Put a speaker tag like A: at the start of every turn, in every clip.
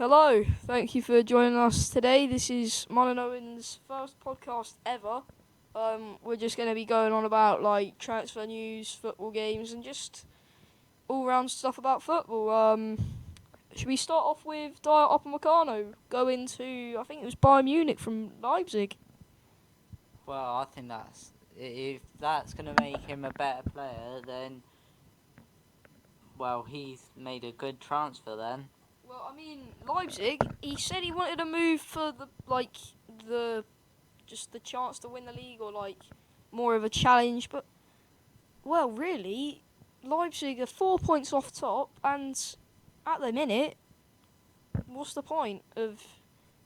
A: Hello, thank you for joining us today. This is mine and Owen's first podcast ever. We're just going to be going on about like transfer news, football games, and just all round stuff about football. Should we start off with Dyer Upamecano going to, I think it was Bayern Munich from Leipzig?
B: Well, I think if that's going to make him a better player, then he's made a good transfer then.
A: Well, I mean Leipzig. He said he wanted to move for the just the chance to win the league or like more of a challenge, but well, really, Leipzig are 4 points off top, and at the minute, what's the point of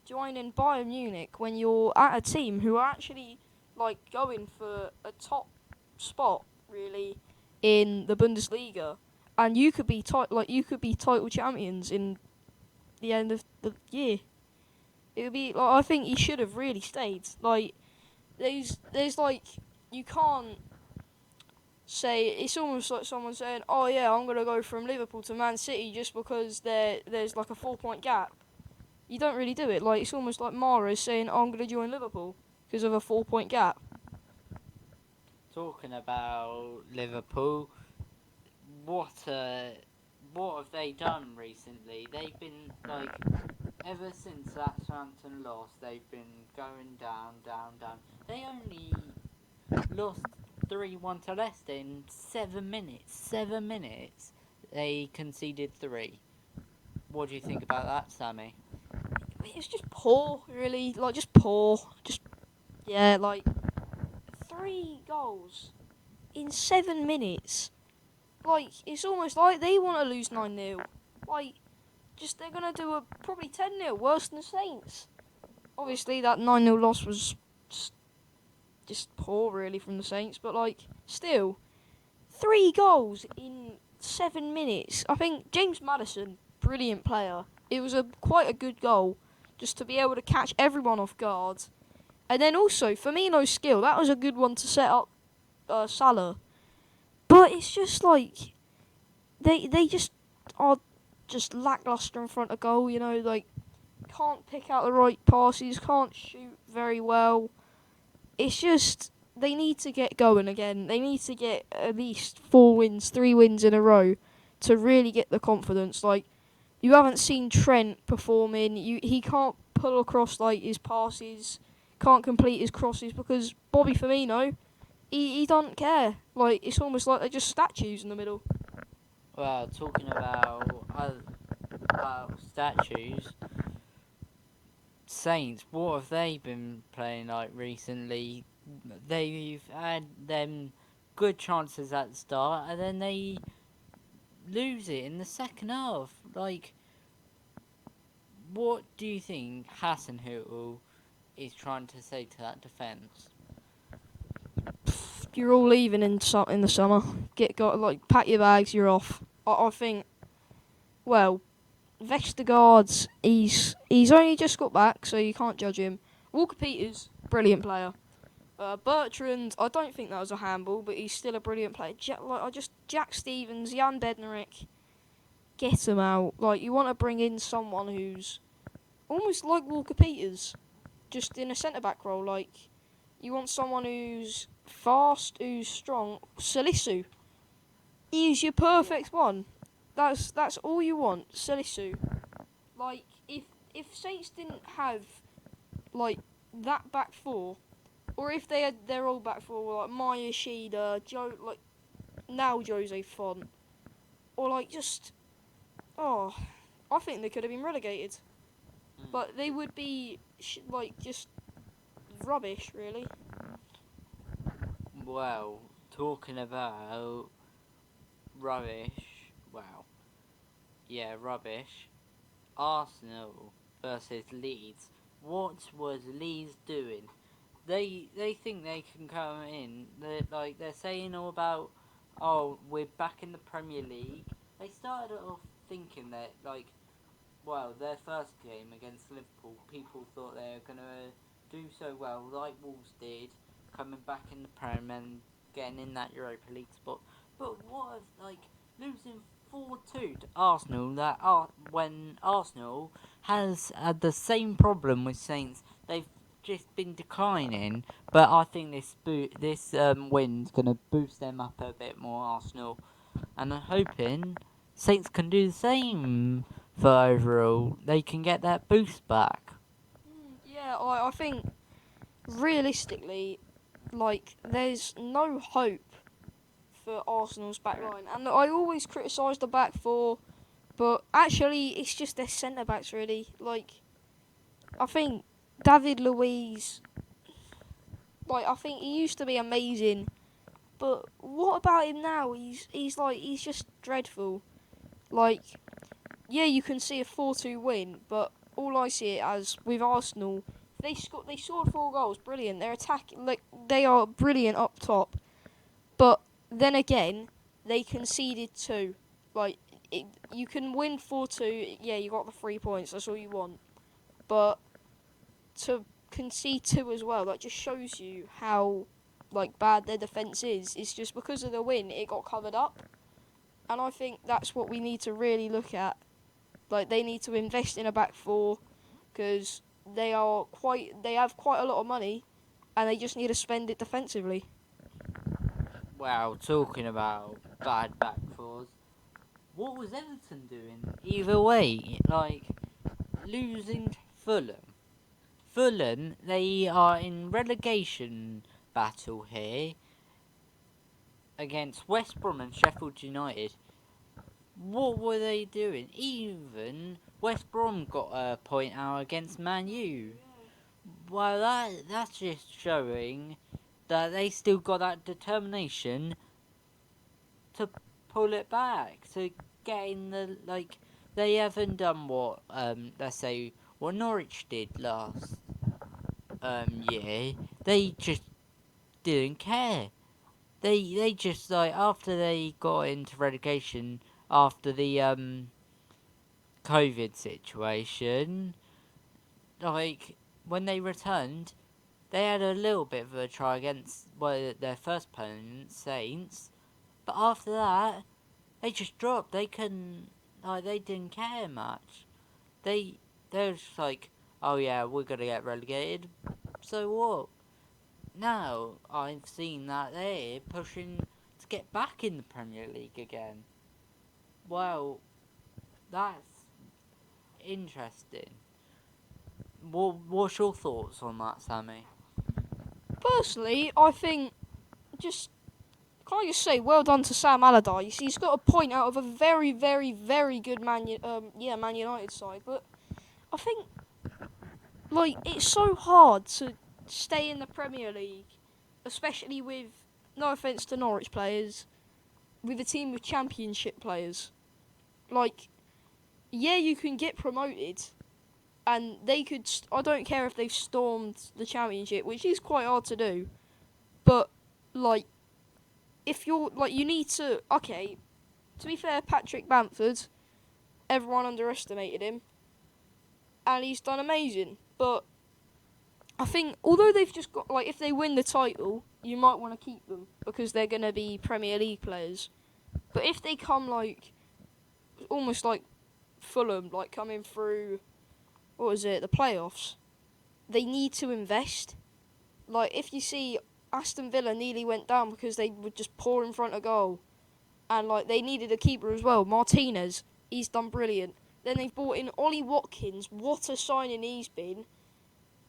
A: joining Bayern Munich when you're at a team who are actually like going for a top spot, really, in the Bundesliga, and you could be you could be title champions in the end of the year. It would be like I think he should have really stayed. Like there's like you can't say it's almost like someone saying, "Oh yeah, I'm gonna go from Liverpool to Man City just because there's like a 4 point gap." You don't really do it. Like it's almost like Mara saying, oh, "I'm gonna join Liverpool because of a 4 point gap."
B: Talking about Liverpool, what uh, what have they done recently? They've been ever since that Southampton loss, they've been going down, down, down. They only lost 3-1 to Leicester in 7 minutes. 7 minutes, they conceded three. What do you think about that, Sammy?
A: It's just poor, really. Like just poor. Just yeah, like 3 goals in 7 minutes. Like it's almost like they want to lose 9-0. Like just they're gonna do a probably 10-0 worse than Saints. Obviously that 9-0 loss was just poor really from the Saints, but like still 3 goals in 7 minutes. I think James Maddison, brilliant player. It was a quite a good goal, just to be able to catch everyone off guard. And then also Firmino's skill, that was a good one to set up Salah. But it's just like they just are just lackluster in front of goal. You know, like can't pick out the right passes, can't shoot very well. It's just they need to get going again. They need to get at least 4 wins, 3 wins in a row to really get the confidence. Like you haven't seen Trent performing. He can't pull across like his passes, can't complete his crosses because Bobby Firmino he don't care. Like it's almost like they're just statues in the middle.
B: Well, talking about statues, Saints, what have they been playing like recently? They've had them good chances at the start, and then they lose it in the second half. Like, what do you think Hasenhüttl is trying to say to that defence?
A: You're all leaving in the summer. Pack your bags. You're off. I think. Well, Vestergaard's he's only just got back, so you can't judge him. Walker Peters, brilliant player. Bertrand, I don't think that was a handball, but he's still a brilliant player. Jack Stevens, Jan Bednarek, get him out. Like you want to bring in someone who's almost like Walker Peters, just in a centre back role. Like you want someone who's fast, who's strong. Salisu, he's your perfect one. That's all you want, Salisu. Like if Saints didn't have like that back four, or if they had their old back four like Maya Shida, Joe like now Jose Font, or like just oh, I think they could have been relegated, but they would be like just rubbish really.
B: Well, talking about rubbish, rubbish. Arsenal versus Leeds. What was Leeds doing? They think they can come in. They're saying all about, oh, we're back in the Premier League. They started off thinking that their first game against Liverpool, people thought they were gonna do so well, like Wolves did, coming back in the Prem and getting in that Europa League spot. But what if losing 4-2 to Arsenal. When Arsenal has had the same problem with Saints, they've just been declining. But I think this win's gonna boost them up a bit more, Arsenal, and I'm hoping Saints can do the same for overall. They can get that boost back.
A: Yeah, I think realistically, like, there's no hope for Arsenal's back line. And I always criticise the back four, but actually, it's just their centre backs, really. Like, I think David Luiz, like, I think he used to be amazing, but what about him now? He's just dreadful. Like, yeah, you can see a 4-2 win, but all I see it as with Arsenal, they scored 4 goals, brilliant. They're attacking, like, they are brilliant up top. But then again, they conceded 2. Like, you can win 4-2. Yeah, you got the 3 points. That's all you want. But to concede 2 as well, that just shows you how, like, bad their defence is. It's just because of the win, it got covered up. And I think that's what we need to really look at. Like, they need to invest in a back four because they have quite a lot of money, and they just need to spend it defensively.
B: Wow, talking about bad back fours, what was Everton doing? Either way, like losing to Fulham. Fulham, they are in relegation battle here against West Brom and Sheffield United. What were they doing? Even West Brom got a point out against Man U. Well, that's just showing that they still got that determination to pull it back, to get in the, like, they haven't done what let's say what Norwich did last year. They just didn't care. They just, like, after they got into relegation after the COVID situation, like when they returned, they had a little bit of a try against their first opponent, Saints, but after that they just dropped. They couldn't, like, they didn't care much. They're just like, oh yeah, we're gonna get relegated. So what? Now I've seen that they're pushing to get back in the Premier League again. Well, that's interesting. What's your thoughts on that, Sammy?
A: Personally, I think just can I just say well done to Sam Allardyce. He's got a point out of a very, very, very good Man United side. But I think like it's so hard to stay in the Premier League, especially with no offense to Norwich players, with a team with Championship players. Like, yeah, you can get promoted, and they could. I don't care if they've stormed the Championship, which is quite hard to do. But like, if you're like, you need to. Okay, to be fair, Patrick Bamford, everyone underestimated him, and he's done amazing. But I think although they've just got like, if they win the title, you might want to keep them because they're gonna be Premier League players. But if they come like almost like Fulham, like coming through, what was it, the playoffs, they need to invest. Like if you see Aston Villa nearly went down because they would just pour in front of goal, and like they needed a keeper as well. Martinez, he's done brilliant. Then they've brought in Ollie Watkins. What a signing he's been.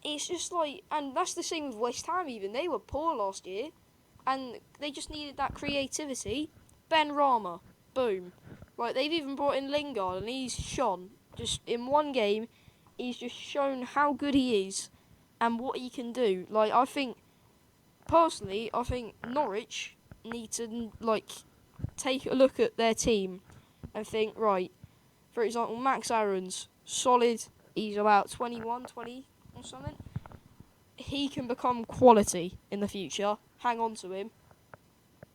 A: It's just like, and that's the same with West Ham even. They were poor last year, and they just needed that creativity. Ben Rama, boom. Like, they've even brought in Lingard, and he's shone. Just in one game, he's just shown how good he is and what he can do. Like, personally, I think Norwich need to, like, take a look at their team and think, right, for example, Max Aaron's solid. He's about 21, 20 or something. He can become quality in the future. Hang on to him.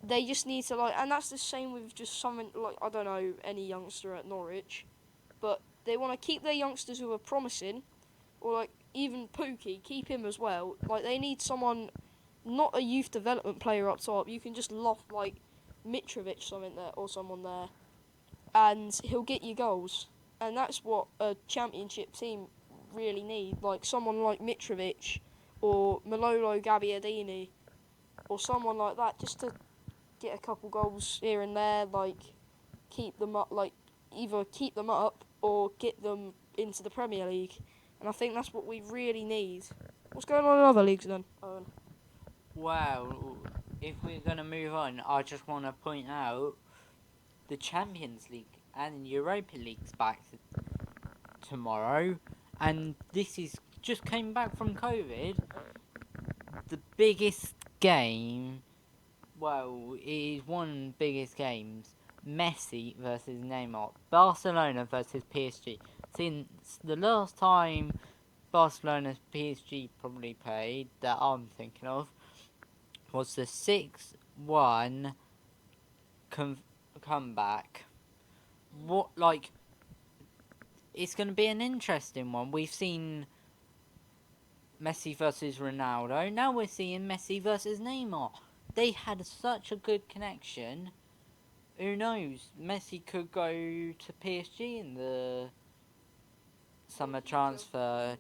A: They just need to, like, and that's the same with just someone like, I don't know, any youngster at Norwich, but they want to keep their youngsters who are promising, or like even Pookie, keep him as well. Like, they need someone, not a youth development player up top. You can just loft like Mitrovic something there or someone there. and he'll get you goals. And that's what a championship team really need. Like someone like Mitrovic or Malolo Gabbiadini or someone like that, just to get a couple goals here and there, like keep them up, like either keep them up or get them into the Premier League. And I think that's what we really need. What's going on in other leagues then, Owen?
B: Well, if we're going to move on, I just want to point out the Champions League and Europa League's back tomorrow, and this is just came back from COVID. The biggest game, well, it is one of the biggest games. Messi versus Neymar, Barcelona versus PSG. Since the last time Barcelona's PSG probably played that I'm thinking of was the 6-1 comeback. What, like, it's going to be an interesting one. We've seen Messi versus Ronaldo. Now we're seeing Messi versus Neymar. They had such a good connection. Who knows? Messi could go to PSG in the summer transfer.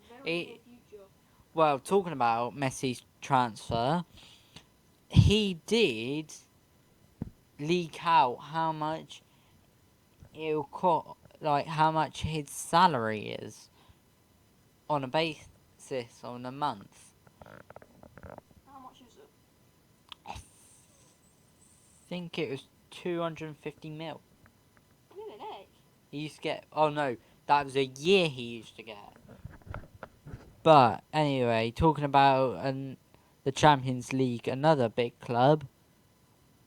B: Well, talking about Messi's transfer, he did leak out how much it'll cost, like how much his salary is on a basis on a month.
A: How much is it?
B: I think it was 250 mil.
A: Really, Nick?
B: He used to get. Oh no, that was a year he used to get. But anyway, talking about the Champions League, another big club,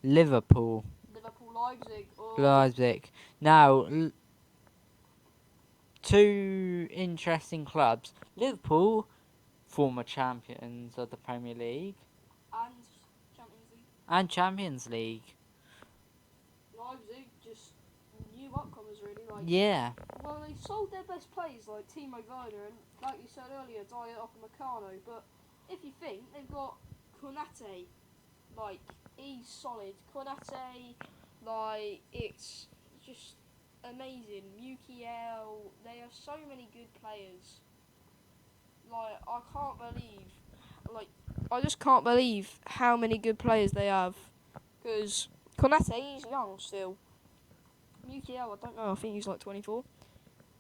B: Liverpool.
A: Liverpool, Leipzig. Oh.
B: Leipzig. Now, two interesting clubs. Liverpool, former champions of the Premier League
A: And Champions League.
B: and Champions League.
A: Leipzig, just new upcomers, really. Like,
B: Yeah.
A: well, they sold their best players like Timo Werner and, like you said earlier, Dyer Upamecano. But if you think they've got Konate, like he's solid. Konate, like it's just amazing. Mukiel, they have so many good players. Like I can't believe, like I just can't believe how many good players they have. Because Konate, he's young still. Mukiel, I don't know. I think he's like 24.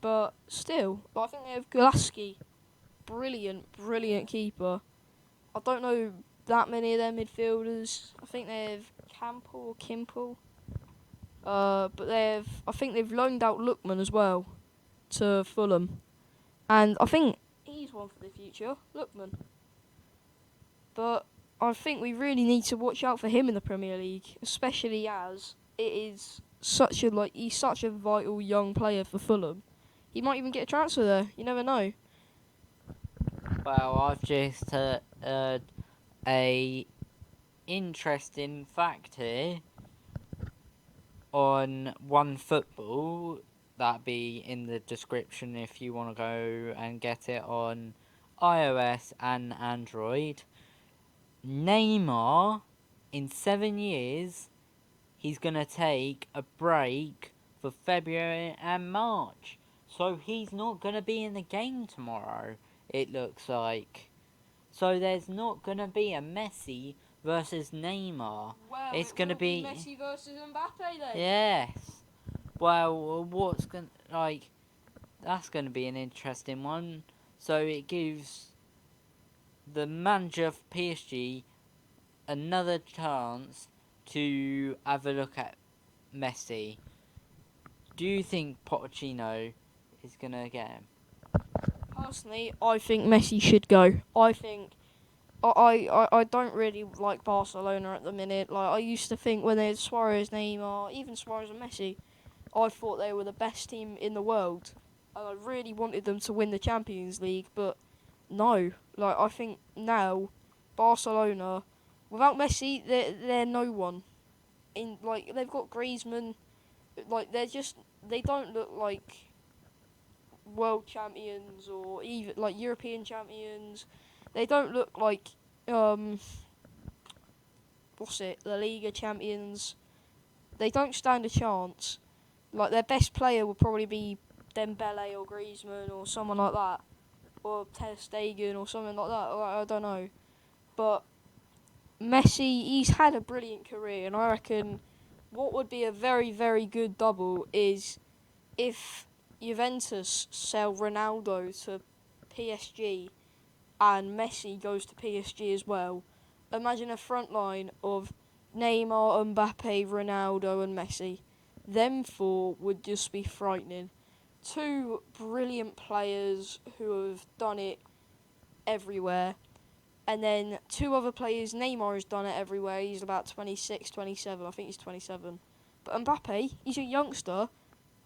A: But still, I think they have Gulaski. Brilliant keeper. I don't know that many of their midfielders. I think they have Campbell or Kimple. But I think they've loaned out Lookman as well to Fulham. And I think he's one for the future, Lookman. But I think we really need to watch out for him in the Premier League, especially as it is he's such a vital young player for Fulham. He might even get a transfer there. You never know.
B: Well, I've just heard a interesting fact here on One Football. That'd be in the description if you want to go and get it on iOS and Android. Neymar, in 7 years, he's going to take a break for February and March. So he's not going to be in the game tomorrow, it looks like. So there's not going to be a Messi versus Neymar.
A: Well,
B: it's going to be
A: Messi versus Mbappe then.
B: Yes. Well, what's going like that's going to be an interesting one. So it gives the manager of PSG another chance to have a look at Messi. Do you think Pochettino is going to get him?
A: Personally, I think Messi should go. I don't really like Barcelona at the minute. Like I used to think when there's Suarez, Neymar, even Suarez and Messi, I thought they were the best team in the world. And I really wanted them to win the Champions League, but no. Like I think now, Barcelona, without Messi, they're no one. They've got Griezmann, like they don't look like world champions or even like European champions. They don't look like what's it, the Liga champions. They don't stand a chance. Like their best player would probably be Dembele or Griezmann or someone like that, or Ter Stegen or something like that. Or I don't know, but Messi, he's had a brilliant career, and I reckon what would be a very, very good double is if Juventus sell Ronaldo to PSG and Messi goes to PSG as well. Imagine a front line of Neymar, Mbappe, Ronaldo, and Messi. Them four would just be frightening. Two brilliant players who have done it everywhere. And then two other players, Neymar has done it everywhere. He's about 26, 27. I think he's 27. But Mbappe, he's a youngster,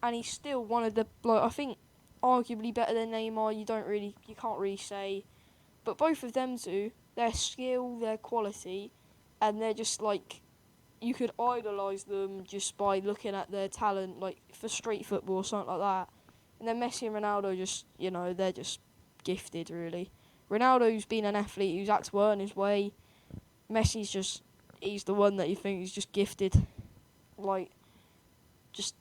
A: and he's still one of the, I think, arguably better than Neymar. You can't really say. But both of them two, their skill, their quality, and they're just you could idolise them just by looking at their talent, like for street football or something like that. And then Messi and Ronaldo they're just gifted, really. Ronaldo's been an athlete who's had to earn his way. He's the one that you think is just gifted. Like, just,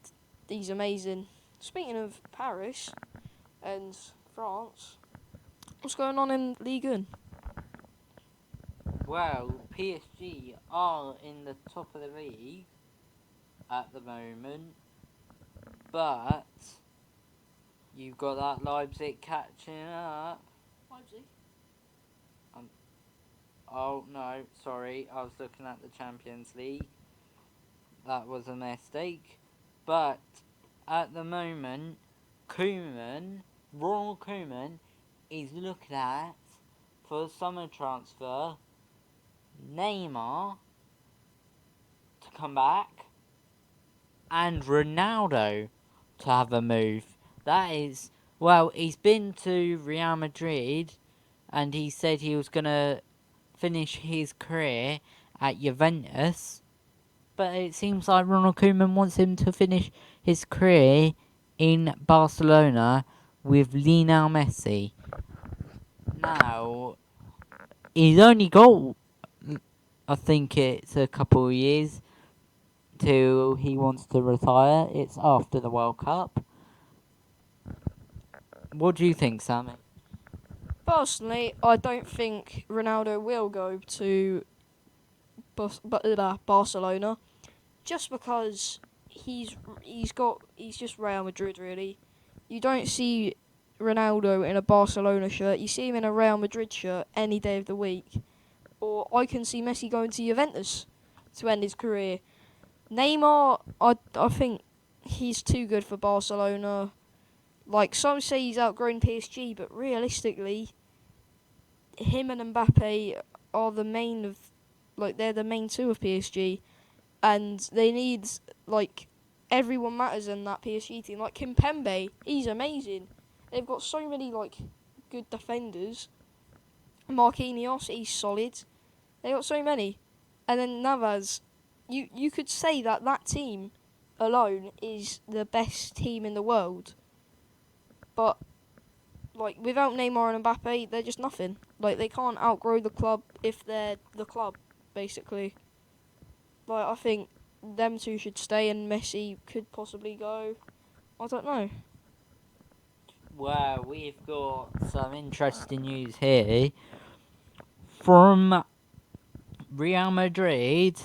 A: he's amazing. Speaking of Paris and France, what's going on in Ligue 1?
B: Well, PSG are in the top of the league at the moment, but you've got that Leipzig catching up.
A: Leipzig?
B: Oh no, sorry, I was looking at the Champions League. That was a mistake. But at the moment, Ronald Koeman, is looking at, for a summer transfer, Neymar to come back and Ronaldo to have a move. That is, well, he's been to Real Madrid and he said he was going to finish his career at Juventus. But it seems like Ronald Koeman wants him to finish his career in Barcelona with Lionel Messi. Now, he's only got, I think it's a couple of years till he wants to retire. It's after the World Cup. What do you think, Sammy?
A: Personally, I don't think Ronaldo will go to Barcelona, just because he's just Real Madrid, really. You don't see Ronaldo in a Barcelona shirt. You see him in a Real Madrid shirt any day of the week. Or I can see Messi going to Juventus to end his career. Neymar, I think he's too good for Barcelona. Like, some say he's outgrown PSG, but realistically, him and Mbappe are they're the main two of PSG, and they need, everyone matters in that PSG team. Like Kimpembe, he's amazing. They've got so many, good defenders. Marquinhos, he's solid. They got so many. And then Navas, you could say that team alone is the best team in the world. But, without Neymar and Mbappe, they're just nothing. They can't outgrow the club if they're the club, basically. I think them two should stay and Messi could possibly go. I don't know.
B: Well, we've got some interesting news here from Real Madrid.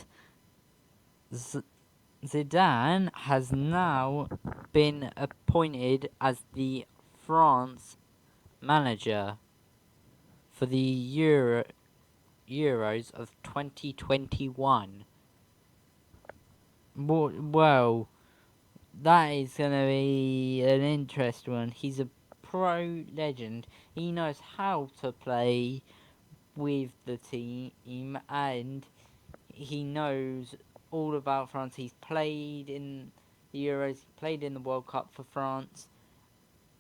B: Zidane has now been appointed as the France manager for the Euros of 2021. Well, that is going to be an interesting one. He's a pro legend. He knows how to play with the team and he knows all about France. He's played in the Euros, played in the World Cup for France,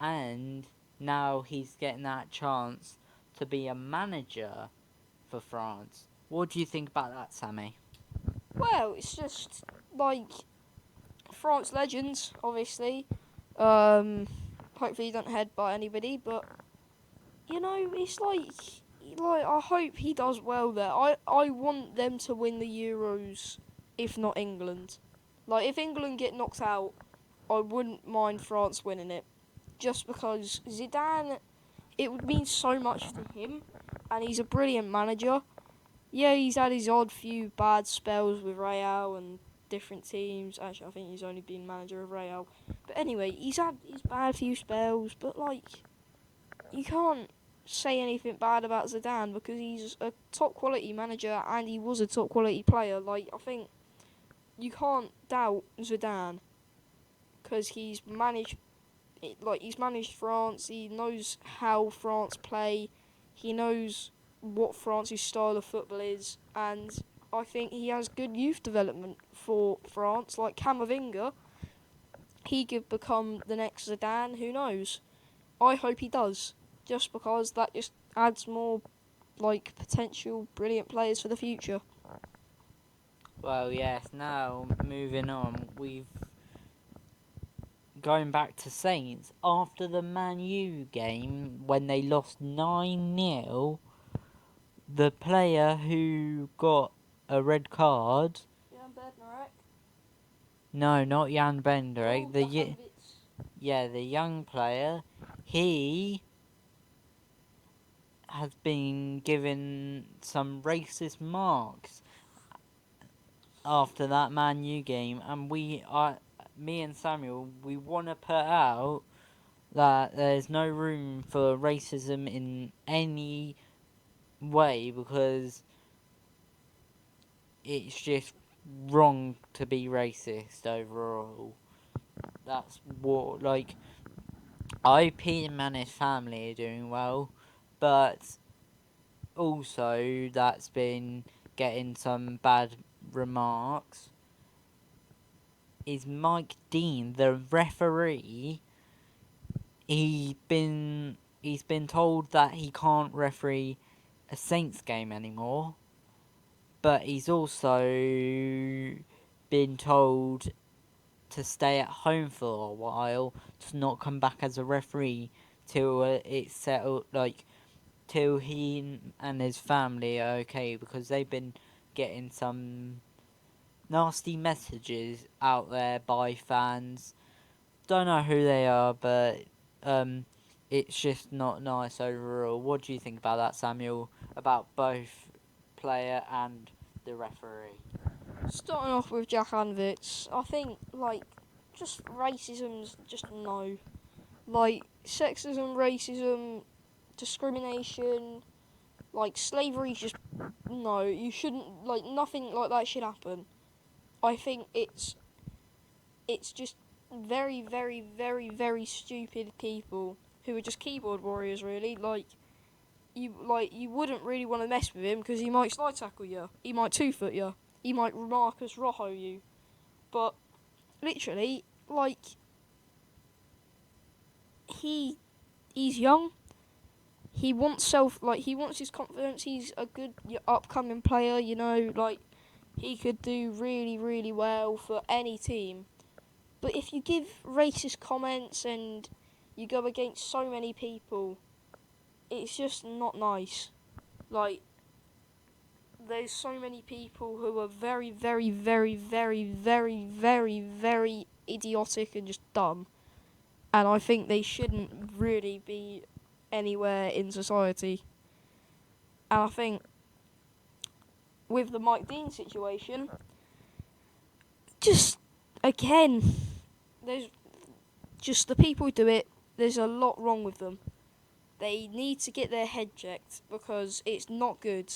B: and now he's getting that chance to be a manager for France. What do you think about that, Sammy?
A: Well, it's just France legends, obviously. Hopefully, he don't headbutt anybody, but it's I hope he does well there. I want them to win the Euros, if not England. If England get knocked out, I wouldn't mind France winning it, just because Zidane, it would mean so much to him, and he's a brilliant manager. Yeah, he's had his odd few bad spells with Real and different teams. Actually, I think he's only been manager of Real. But anyway, he's had his bad few spells, but like, you can't say anything bad about Zidane because he's a top quality manager and he was a top quality player. Like, I think you can't doubt Zidane because he's managed France. He knows how France play. He knows what France's style of football is, and I think he has good youth development for France. Like Camavinga, he could become the next Zidane. Who knows? I hope he does, just because that just adds more like potential brilliant players for the future.
B: Well, yes. Now moving on, we've going back to Saints after the Man U game when they lost 9-0. The player who got a red card.
A: Jan Bednarek.
B: No, not Jan Benderek.
A: Oh, Jahanvitz.
B: The young player. He has been given some racist marks after that Man U game, and me and Samuel, we want to put out that there's no room for racism in any way because it's just wrong to be racist overall. That's what, like, I, Pete and his family are doing well, but also that's been getting some bad remarks is Mike Dean, the referee. He's been told that he can't referee a Saints game anymore, but he's also been told to stay at home for a while, to not come back as a referee till it's settled, like till he and his family are okay, because they've been getting some nasty messages out there by fans. Don't know who they are, but it's just not nice overall. What do you think about that, Samuel? About both player and the referee?
A: Starting off with Jahanvitz, I think like just racism's just no. Like sexism, racism, discrimination, like slavery's just no. You shouldn't like nothing like that should happen. I think it's just very, very, very, very stupid people who are just keyboard warriors. Really, you wouldn't really want to mess with him because he might slide tackle you, he might 2 foot you, he might Marcus Rojo you. But literally, like he he's young. He wants his confidence. He's a good upcoming player. You know, like he could do really, really well for any team. But if you give racist comments and you go against so many people, it's just not nice. Like, there's so many people who are very, very, very, very, very, very, very idiotic and just dumb. And I think they shouldn't really be anywhere in society. And I think with the Mike Dean situation, just again, there's just the people who do it, there's a lot wrong with them. They need to get their head checked because it's not good.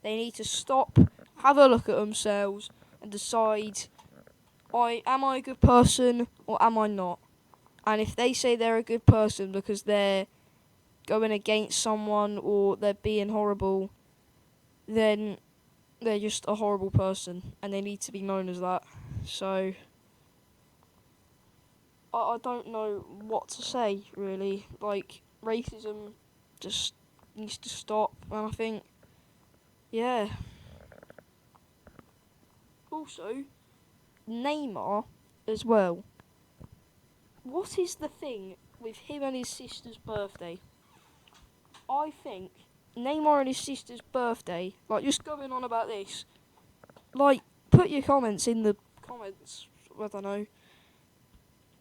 A: They need to stop, have a look at themselves, and decide: am I a good person or am I not? And if they say they're a good person because they're going against someone or they're being horrible, then they're just a horrible person, and they need to be known as that. So I don't know what to say really. Like racism just needs to stop, and I think yeah. Also, Neymar as well. What is the thing with him and his sister's birthday? I think Neymar and his sister's birthday, like just going on about this, like put your comments in the comments. I don't know.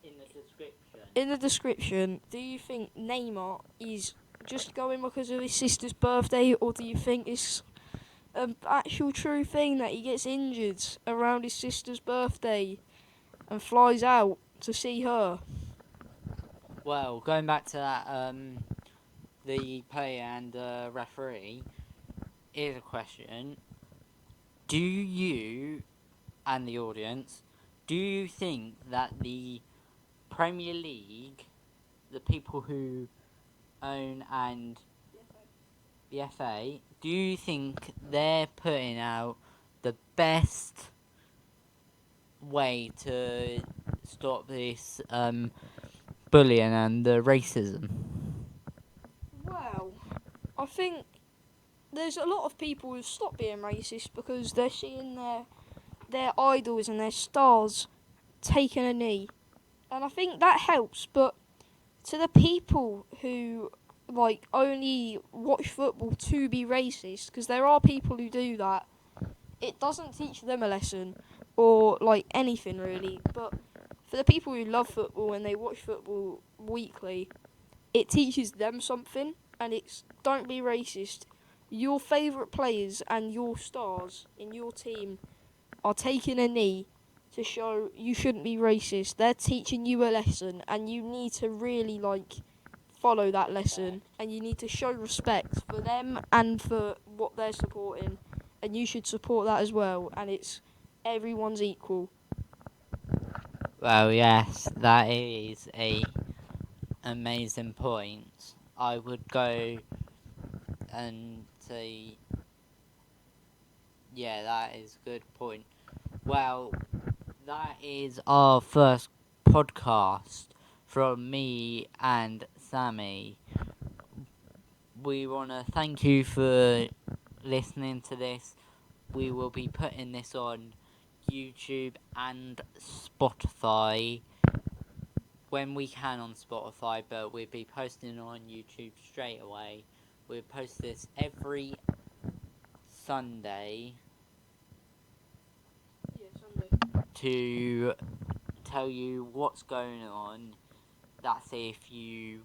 B: in the description.
A: In the description, do you think Neymar is just going because of his sister's birthday, or do you think it's an actual true thing that he gets injured around his sister's birthday and flies out to see her?
B: Well, going back to that, the player and the referee, is a question. Do you, and the audience, do you think that the Premier League, the people who own and the FA, do you think they're putting out the best way to stop this bullying and the racism?
A: Well, I think there's a lot of people who've stopped being racist because they're seeing their idols and their stars taking a knee, and I think that helps. But to the people who like only watch football to be racist, because there are people who do that, it doesn't teach them a lesson or like anything really. But for the people who love football and they watch football weekly, it teaches them something, and it's don't be racist. Your favourite players and your stars in your team are taking a knee to show you shouldn't be racist. They're teaching you a lesson, and you need to really like follow that lesson, and you need to show respect for them and for what they're supporting, and you should support that as well. And it's everyone's equal.
B: Well, yes, that is a amazing point. I would go and say, yeah, that is a good point. Well, that is our first podcast from me and Sammy. We want to thank you for listening to this. We will be putting this on YouTube and Spotify when we can on Spotify, but we'll be posting on YouTube straight away. We'll post this every Sunday
A: Yeah, Sunday.
B: to tell you what's going on. That's if you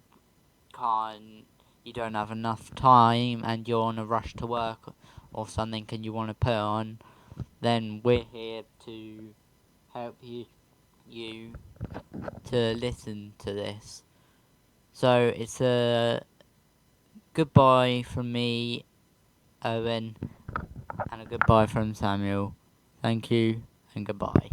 B: you don't have enough time and you're on a rush to work or something and you want to put on, then we're here to help you to listen to this. So it's a goodbye from me, Owen, and a goodbye from Samuel. Thank you and goodbye.